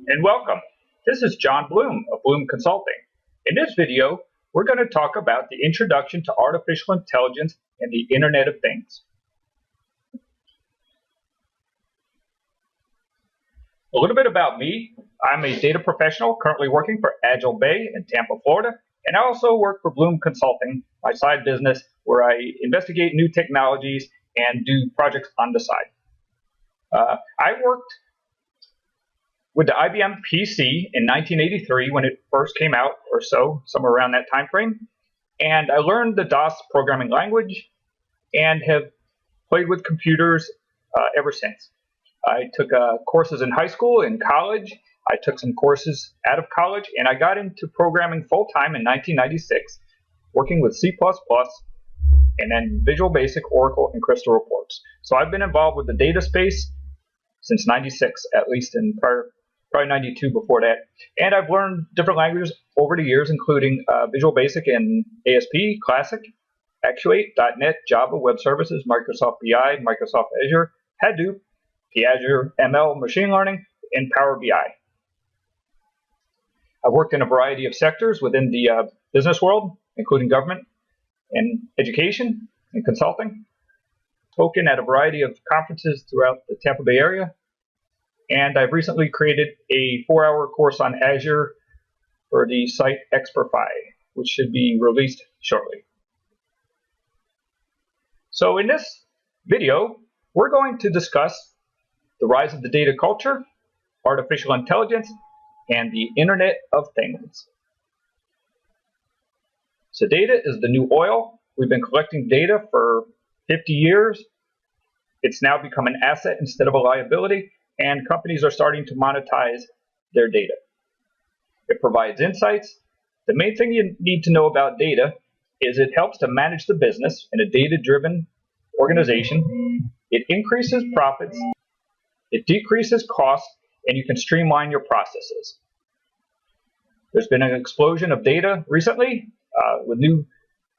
and welcome. This is John Bloom of Bloom Consulting. In this video, we're going to talk about the introduction to artificial intelligence and the Internet of Things. A little bit about me. I'm a data professional currently working for Agile Bay in Tampa, Florida, and I also work for Bloom Consulting, my side business where I investigate new technologies and do projects on the side. I worked with the IBM PC in 1983 when it first came out, or so, somewhere around that time frame. And I learned the DOS programming language and have played with computers ever since. I took courses in high school, in college. I took some courses out of college, and I got into programming full-time in 1996, working with C++, and then Visual Basic, Oracle, and Crystal Reports. So I've been involved with the data space since 96, at least, in probably 92 before that. And I've learned different languages over the years, including Visual Basic and ASP, Classic, Actuate, .NET, Java, Web Services, Microsoft BI, Microsoft Azure, Hadoop, the Azure ML Machine Learning, and Power BI. I've worked in a variety of sectors within the business world, including government and education and consulting. Spoken at a variety of conferences throughout the Tampa Bay area. And I've recently created a 4-hour course on Azure for the site Experfy, which should be released shortly. So in this video, we're going to discuss the rise of the data culture, artificial intelligence, and the Internet of Things. So data is the new oil. We've been collecting data for 50 years. It's now become an asset instead of a liability, and companies are starting to monetize their data. It provides insights. The main thing you need to know about data is it helps to manage the business in a data-driven organization. It increases profits, it decreases costs, and you can streamline your processes. There's been an explosion of data recently with new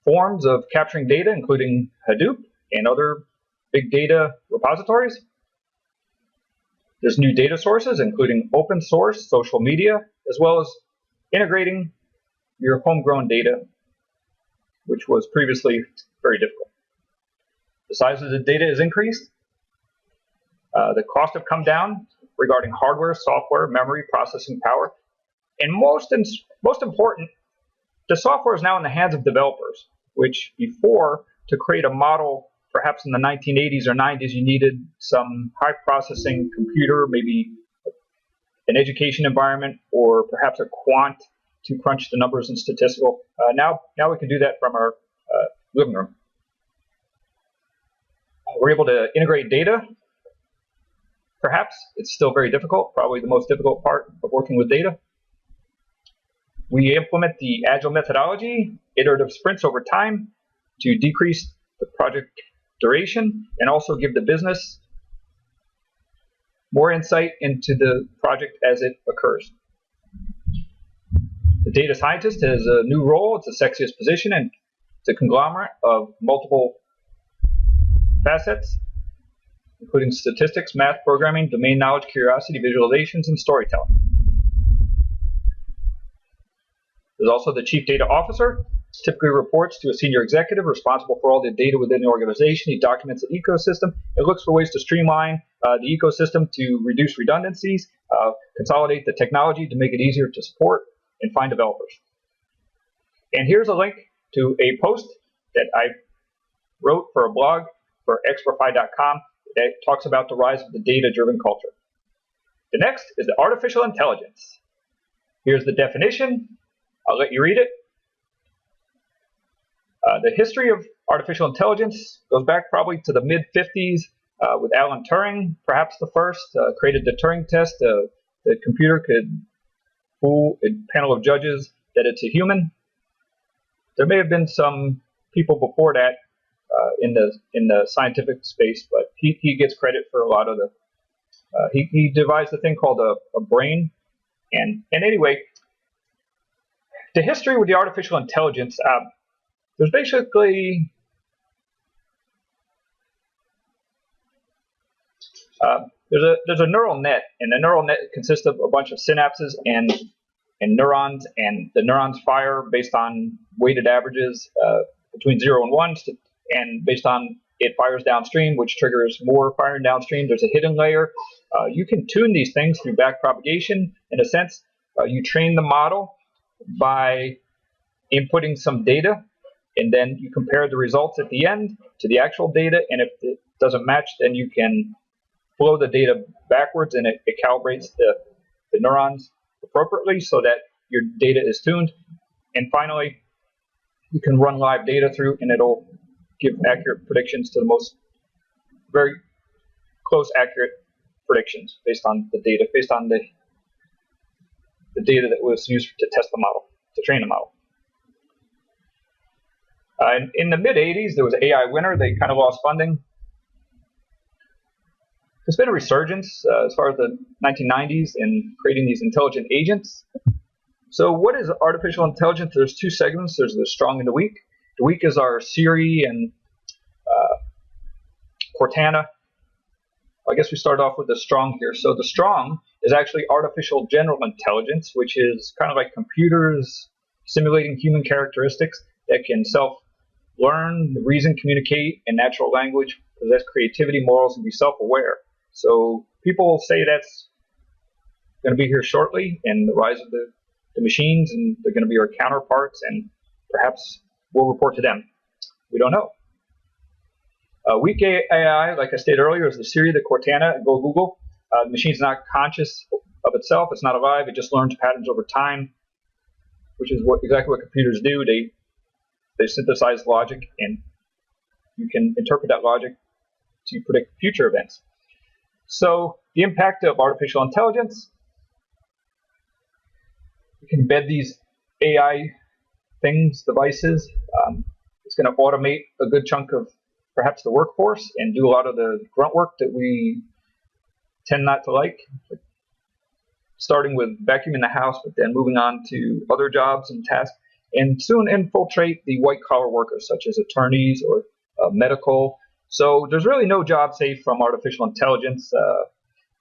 forms of capturing data, including Hadoop and other big data repositories. There's new data sources, including open source, social media, as well as integrating your homegrown data, which was previously very difficult. The size of the data has increased. The costs have come down regarding hardware, software, memory, processing power. And most important, the software is now in the hands of developers, which before, to create a model, perhaps in the 1980s or 90s, you needed some high processing computer, maybe an education environment, or perhaps a quant to crunch the numbers in statistical. Now we can do that from our living room. We're able to integrate data. Perhaps it's still very difficult, probably the most difficult part of working with data. We implement the Agile methodology, iterative sprints over time, to decrease the project duration and also give the business more insight into the project as it occurs. The data scientist has a new role. It's the sexiest position, and it's a conglomerate of multiple facets, including statistics, math, programming, domain knowledge, curiosity, visualizations, and storytelling. There's also the chief data officer. Typically reports to a senior executive responsible for all the data within the organization. He documents the ecosystem. It looks for ways to streamline the ecosystem to reduce redundancies, consolidate the technology to make it easier to support, and find developers. And here's a link to a post that I wrote for a blog for experfy.com that talks about the rise of the data-driven culture. The next is the artificial intelligence. Here's the definition. I'll let you read it. The history of artificial intelligence goes back probably to the mid-50s with Alan Turing, perhaps the first, created the Turing test. The computer could fool a panel of judges that it's a human. There may have been some people before that in the scientific space, but he gets credit for a lot of the. He devised a thing called a brain, and anyway, the history with the artificial intelligence. There's basically there's a neural net, and the neural net consists of a bunch of synapses and neurons, and the neurons fire based on weighted averages between 0 and 1, and based on it fires downstream, which triggers more firing downstream. There's a hidden layer. You can tune these things through backpropagation. In a sense, you train the model by inputting some data, and then you compare the results at the end to the actual data, and if it doesn't match, then you can flow the data backwards, and it calibrates the neurons appropriately so that your data is tuned. And finally, you can run live data through, and it'll give accurate predictions to the most very close accurate predictions based on the data, based on the data that was used to test the model, to train the model. In the mid-'80s, there was an AI winner. They kind of lost funding. There's been a resurgence as far as the 1990s in creating these intelligent agents. So what is artificial intelligence? There's two segments. There's the strong and the weak. The weak is our Siri and Cortana. I guess we start off with the strong here. So the strong is actually artificial general intelligence, which is kind of like computers simulating human characteristics that can self-learn, reason, communicate in natural language, possess creativity, morals, and be self-aware. So people say that's going to be here shortly, and the rise of the machines, and they're going to be our counterparts, and perhaps we'll report to them. We don't know. Weak AI, like I stated earlier, is the Siri, the Cortana, go Google. The machine's not conscious of itself. It's not alive. It just learns patterns over time, which is exactly what computers do. They synthesize logic, and you can interpret that logic to predict future events. So the impact of artificial intelligence, you can embed these AI things, devices. It's going to automate a good chunk of perhaps the workforce and do a lot of the grunt work that we tend not to like, starting with vacuuming the house, but then moving on to other jobs and tasks, and soon infiltrate the white-collar workers, such as attorneys or medical. So there's really no job safe from artificial intelligence.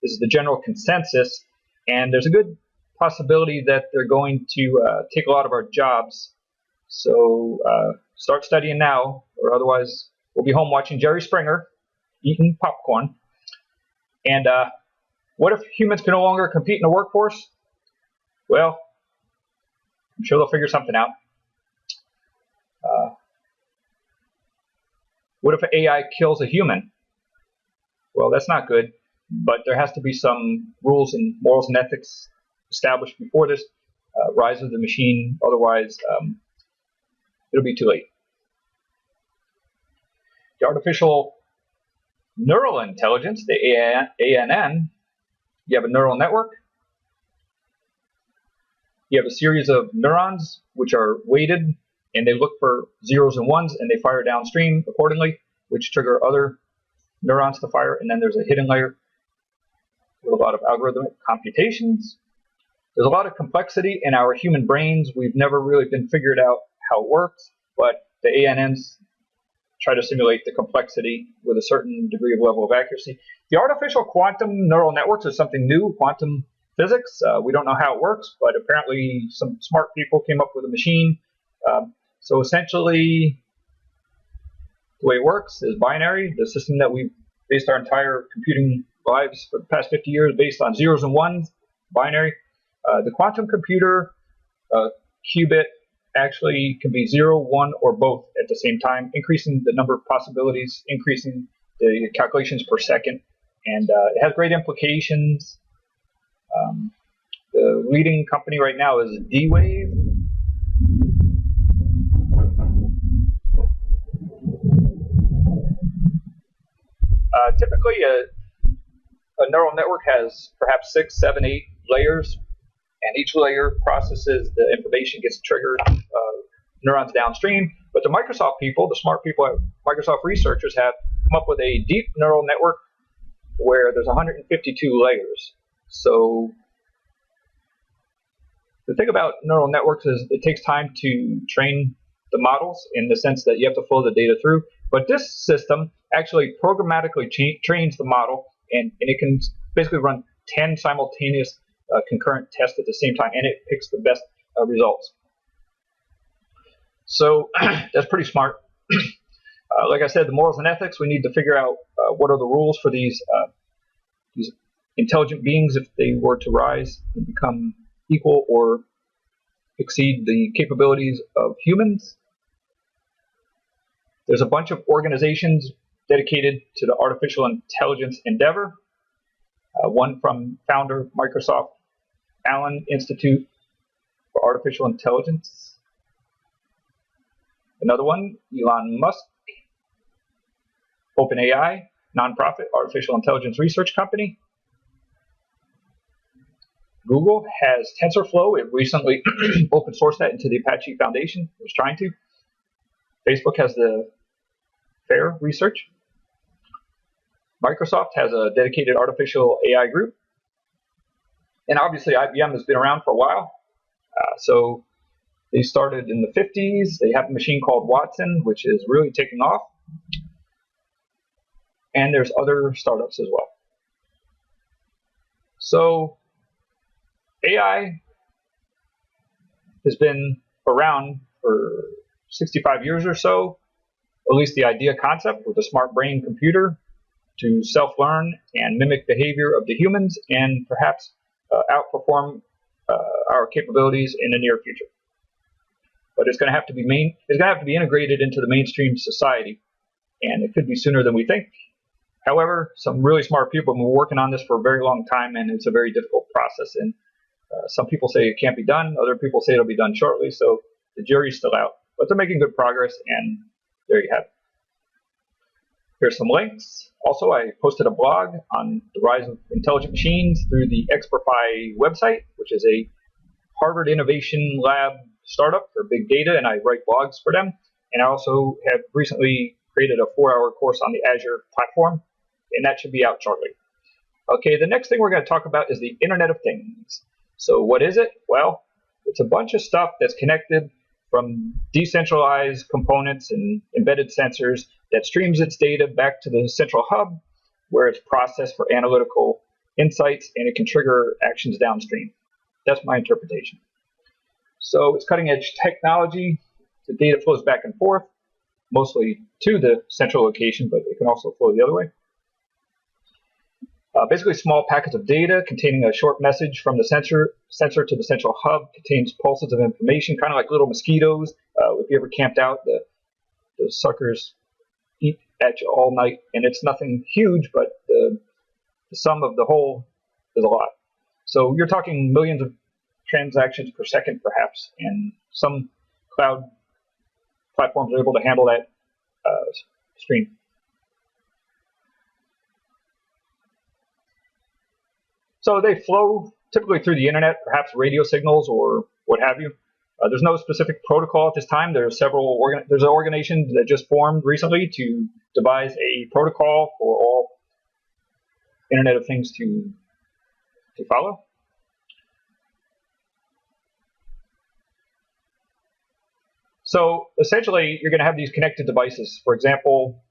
This is the general consensus, and there's a good possibility that they're going to take a lot of our jobs. So start studying now, or otherwise we'll be home watching Jerry Springer, eating popcorn. And what if humans can no longer compete in the workforce? Well, I'm sure they'll figure something out. What if AI kills a human? Well, that's not good, but there has to be some rules and morals and ethics established before this rise of the machine. Otherwise, it'll be too late. The artificial neural intelligence, the ANN, you have a neural network. You have a series of neurons which are weighted, and they look for zeros and ones, and they fire downstream accordingly, which trigger other neurons to fire. And then there's a hidden layer with a lot of algorithmic computations. There's a lot of complexity in our human brains. We've never really been figured out how it works, but the ANNs try to simulate the complexity with a certain degree of level of accuracy. The artificial quantum neural networks is something new, quantum physics. We don't know how it works, but apparently some smart people came up with a machine. So essentially, the way it works is binary. The system that we've based our entire computing lives for the past 50 years based on zeros and ones, binary. The quantum computer qubit actually can be 0, 1, or both at the same time, increasing the number of possibilities, increasing the calculations per second, and it has great implications. The leading company right now is D-Wave. Typically, a neural network has perhaps 6, 7, 8 layers, and each layer processes the information, gets triggered, neurons downstream. But the Microsoft people, the smart people, Microsoft researchers have come up with a deep neural network where there's 152 layers. So the thing about neural networks is it takes time to train the models in the sense that you have to flow the data through. But this system actually programmatically trains the model and it can basically run 10 simultaneous concurrent tests at the same time, and it picks the best results. So that's pretty smart. Like I said, the morals and ethics, we need to figure out what are the rules for these intelligent beings if they were to rise and become equal or exceed the capabilities of humans. There's a bunch of organizations dedicated to the artificial intelligence endeavor. One from founder of Microsoft, Allen Institute for Artificial Intelligence. Another one, Elon Musk, OpenAI, nonprofit artificial intelligence research company. Google has TensorFlow. It recently open sourced that into the Apache Foundation. It was trying to. Facebook has the FAIR research. Microsoft has a dedicated artificial AI group. And obviously, IBM has been around for a while. So they started in the 50s. They have a machine called Watson, which is really taking off. And there's other startups as well. So AI has been around for 65 years or so, at least the idea concept with a smart brain computer to self-learn and mimic behavior of the humans and perhaps outperform our capabilities in the near future. But it's going to have to be integrated into the mainstream society, and it could be sooner than we think. However, some really smart people have been working on this for a very long time, and it's a very difficult process. And some people say it can't be done. Other people say it'll be done shortly. So the jury's still out. But they're making good progress, and there you have it. Here's some links. Also, I posted a blog on the rise of intelligent machines through the Xperify website, which is a Harvard Innovation Lab startup for big data, and I write blogs for them. And I also have recently created a 4-hour course on the Azure platform, and that should be out shortly. Okay, the next thing we're going to talk about is the Internet of Things. So what is it? Well, it's a bunch of stuff that's connected from decentralized components and embedded sensors that streams its data back to the central hub, where it's processed for analytical insights, and it can trigger actions downstream. That's my interpretation. So it's cutting-edge technology. The data flows back and forth, mostly to the central location, but it can also flow the other way. Basically, small packets of data containing a short message from the sensor to the central hub contains pulses of information, kind of like little mosquitoes. If you ever camped out, the suckers eat at you all night, and it's nothing huge, but the sum of the whole is a lot. So you're talking millions of transactions per second, perhaps, and some cloud platforms are able to handle that stream. So they flow typically through the internet, perhaps radio signals or what have you. There's no specific protocol at this time. There's an organization that just formed recently to devise a protocol for all Internet of Things to follow. So essentially, you're going to have these connected devices. For example,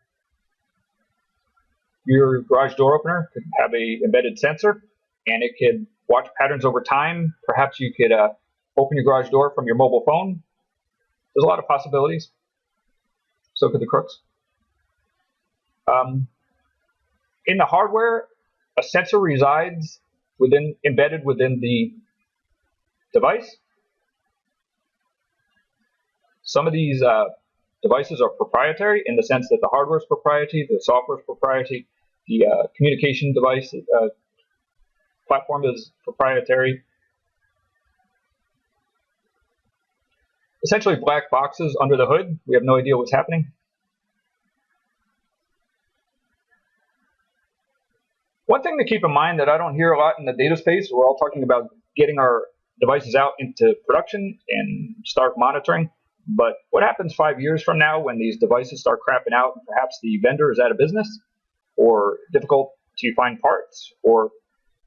your garage door opener could have an embedded sensor, and it could watch patterns over time. Perhaps you could open your garage door from your mobile phone. There's a lot of possibilities. So could the crooks. In the hardware, a sensor resides embedded within the device. Some of these devices are proprietary in the sense that the hardware is proprietary, the software is proprietary, the communication device platform is proprietary. Essentially black boxes under the hood. We have no idea what's happening. One thing to keep in mind that I don't hear a lot in the data space, we're all talking about getting our devices out into production and start monitoring. But what happens 5 years from now when these devices start crapping out and perhaps the vendor is out of business or difficult to find parts or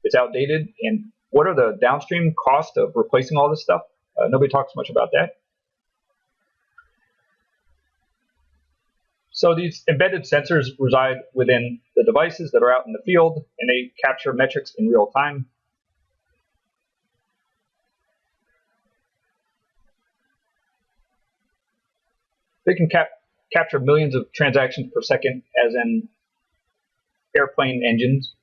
it's outdated? And what are the downstream costs of replacing all this stuff? Nobody talks much about that. So these embedded sensors reside within the devices that are out in the field, and they capture metrics in real time. They can capture millions of transactions per second, as in airplane engines,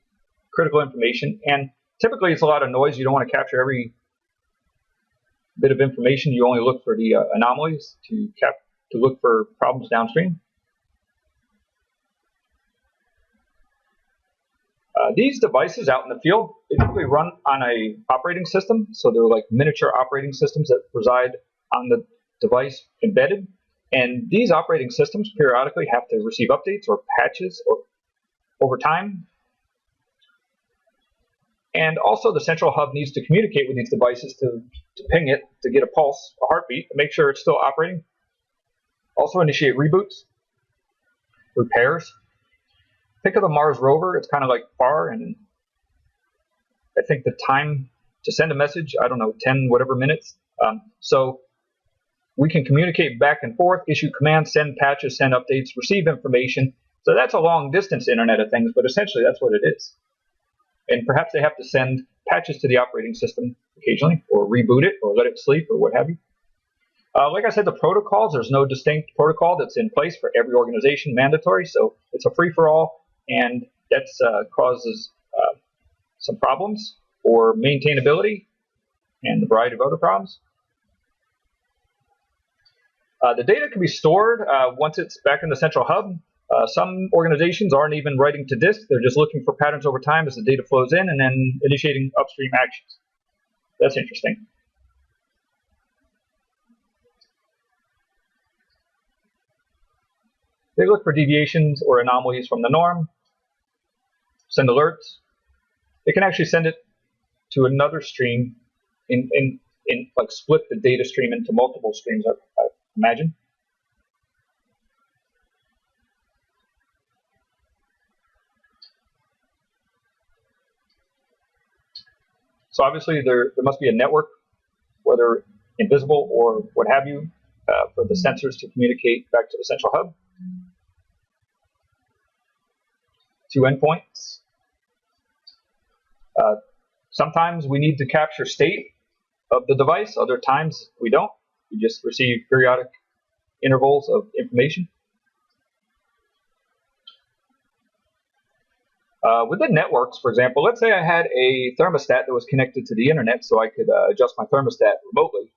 critical information, and typically it's a lot of noise. You don't want to capture every bit of information. You only look for the anomalies to look for problems downstream. These devices out in the field, they typically run on a operating system, so they're like miniature operating systems that reside on the device embedded. And these operating systems periodically have to receive updates or patches over time. And also the central hub needs to communicate with these devices to ping it, to get a pulse, a heartbeat, to make sure it's still operating. Also initiate reboots, repairs. Think of the Mars rover. It's kind of like far, and I think the time to send a message, I don't know, 10 whatever minutes. So we can communicate back and forth, issue commands, send patches, send updates, receive information. So that's a long distance Internet of Things, but essentially that's what it is. And perhaps they have to send patches to the operating system occasionally, or reboot it, or let it sleep, or what have you. Like I said, the protocols, there's no distinct protocol that's in place for every organization, mandatory, so it's a free-for-all, and that causes some problems for maintainability and a variety of other problems. The data can be stored once it's back in the central hub. Some organizations aren't even writing to disk. They're just looking for patterns over time as the data flows in and then initiating upstream actions. That's interesting. They look for deviations or anomalies from the norm, send alerts. They can actually send it to another stream in like split the data stream into multiple streams, I imagine. So obviously there must be a network, whether invisible or what have you, for the sensors to communicate back to the central hub. 2 endpoints. Sometimes we need to capture state of the device. Other times we don't. We just receive periodic intervals of information. With the networks, for example, let's say I had a thermostat that was connected to the internet so I could adjust my thermostat remotely.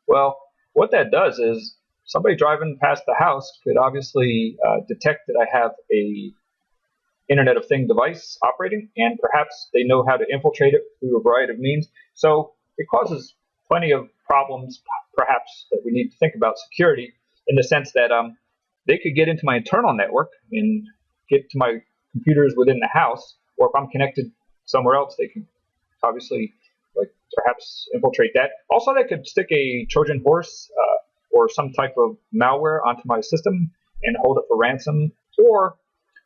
Well, what that does is somebody driving past the house could obviously detect that I have a Internet of Things device operating, and perhaps they know how to infiltrate it through a variety of means. So it causes plenty of problems, perhaps, that we need to think about security, in the sense that they could get into my internal network and get to my computers within the house, or if I'm connected somewhere else, they can obviously perhaps infiltrate that. Also, they could stick a Trojan horse or some type of malware onto my system and hold it for ransom, or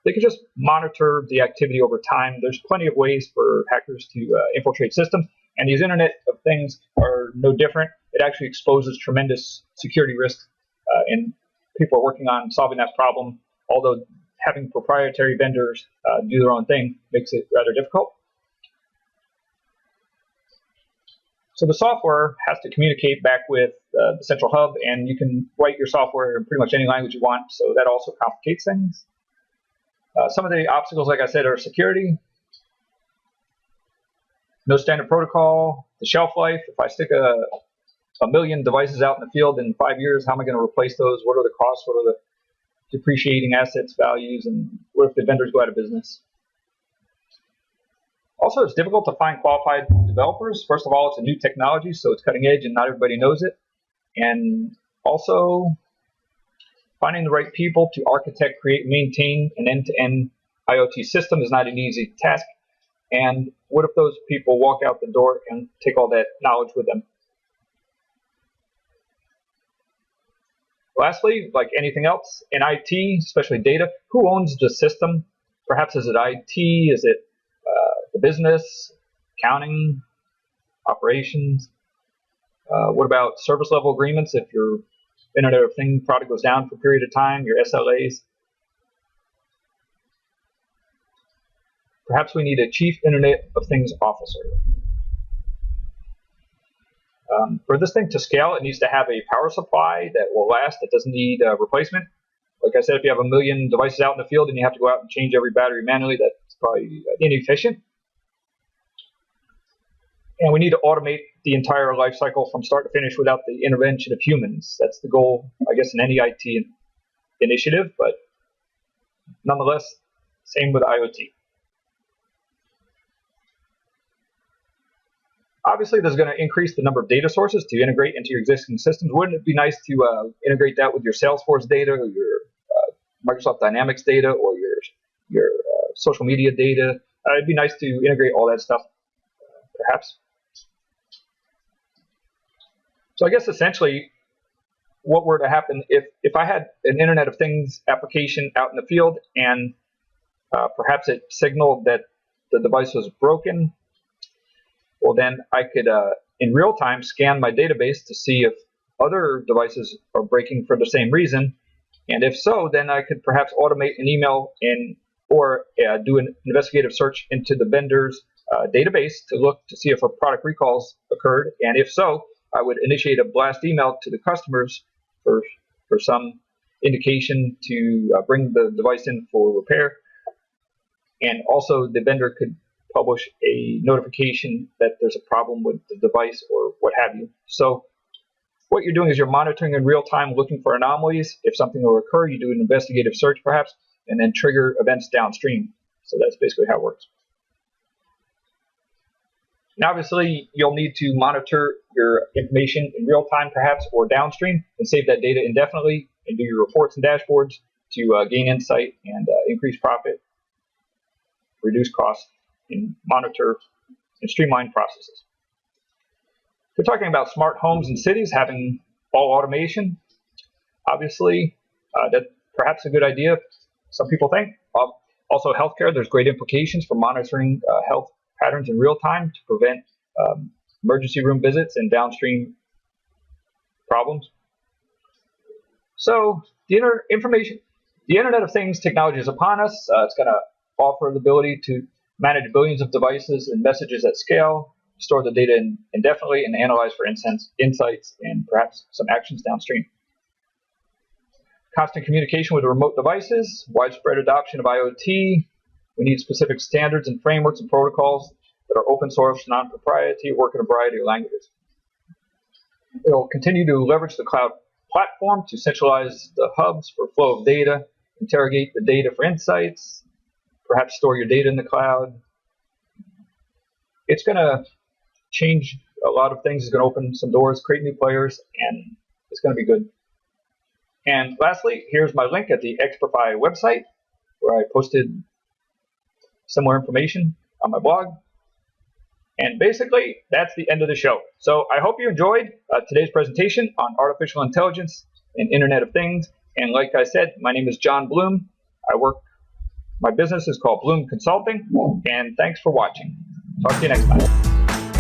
they could just monitor the activity over time. There's plenty of ways for hackers to infiltrate systems, and these Internet of Things are no different. It actually exposes tremendous security risks, and people are working on solving that problem, although having proprietary vendors do their own thing makes it rather difficult. So the software has to communicate back with the central hub, and you can write your software in pretty much any language you want, so that also complicates things. Some of the obstacles, like I said, are security, no standard protocol, the shelf life. If I stick a million devices out in the field in 5 years, how am I going to replace those? What are the costs? What are the depreciating assets, values, and what if the vendors go out of business? Also, it's difficult to find qualified developers. First of all, it's a new technology, so it's cutting edge and not everybody knows it. And also, finding the right people to architect, create, maintain an end-to-end IoT system is not an easy task. And what if those people walk out the door and take all that knowledge with them? Lastly, like anything else in IT, especially data, who owns the system? Perhaps is it IT? Is it the business, accounting, operations? What about service level agreements? If your Internet of Things product goes down for a period of time, your SLAs. Perhaps we need a Chief Internet of Things Officer. For this thing to scale, it needs to have a power supply that will last, that doesn't need replacement. Like I said, if you have 1 million devices out in the field and you have to go out and change every battery manually, that's probably inefficient. And we need to automate the entire life cycle from start to finish without the intervention of humans. That's the goal, I guess, in any IT initiative, but nonetheless, same with IoT. Obviously, this is going to increase the number of data sources to integrate into your existing systems. Wouldn't it be nice to integrate that with your Salesforce data, or your Microsoft Dynamics data, or your social media data? It'd be nice to integrate all that stuff, perhaps. So I guess essentially, what were to happen if I had an Internet of Things application out in the field, and perhaps it signaled that the device was broken? Well, then I could, in real time, scan my database to see if other devices are breaking for the same reason. And if so, then I could perhaps automate an email or do an investigative search into the vendor's database to look to see if a product recalls occurred. And if so, I would initiate a blast email to the customers for some indication to bring the device in for repair. And also, the vendor could publish a notification that there's a problem with the device or what have you. So what you're doing is you're monitoring in real time, looking for anomalies. If something will occur, you do an investigative search perhaps, and then trigger events downstream. So that's basically how it works. Now, obviously, you'll need to monitor your information in real time perhaps, or downstream, and save that data indefinitely and do your reports and dashboards to gain insight and increase profit, reduce costs, and monitor and streamline processes. We're talking about smart homes and cities having all automation. Obviously, that's perhaps a good idea, some people think. Also, healthcare, there's great implications for monitoring health patterns in real time to prevent emergency room visits and downstream problems. So the Internet of Things technology is upon us. It's going to offer the ability to manage billions of devices and messages at scale, store the data indefinitely, and analyze for insights and perhaps some actions downstream. Constant communication with remote devices, widespread adoption of IoT. We need specific standards and frameworks and protocols that are open source, non-proprietary, work in a variety of languages. It will continue to leverage the cloud platform to centralize the hubs for flow of data, interrogate the data for insights, perhaps store your data in the cloud. It's going to change a lot of things. It's going to open some doors, create new players, and it's going to be good. And lastly, here's my link at the Xprify website, where I posted some more information on my blog. And basically, that's the end of the show. So I hope you enjoyed today's presentation on artificial intelligence and Internet of Things. And like I said, my name is John Bloom. My business is called Bloom Consulting. And thanks for watching. Talk to you next time.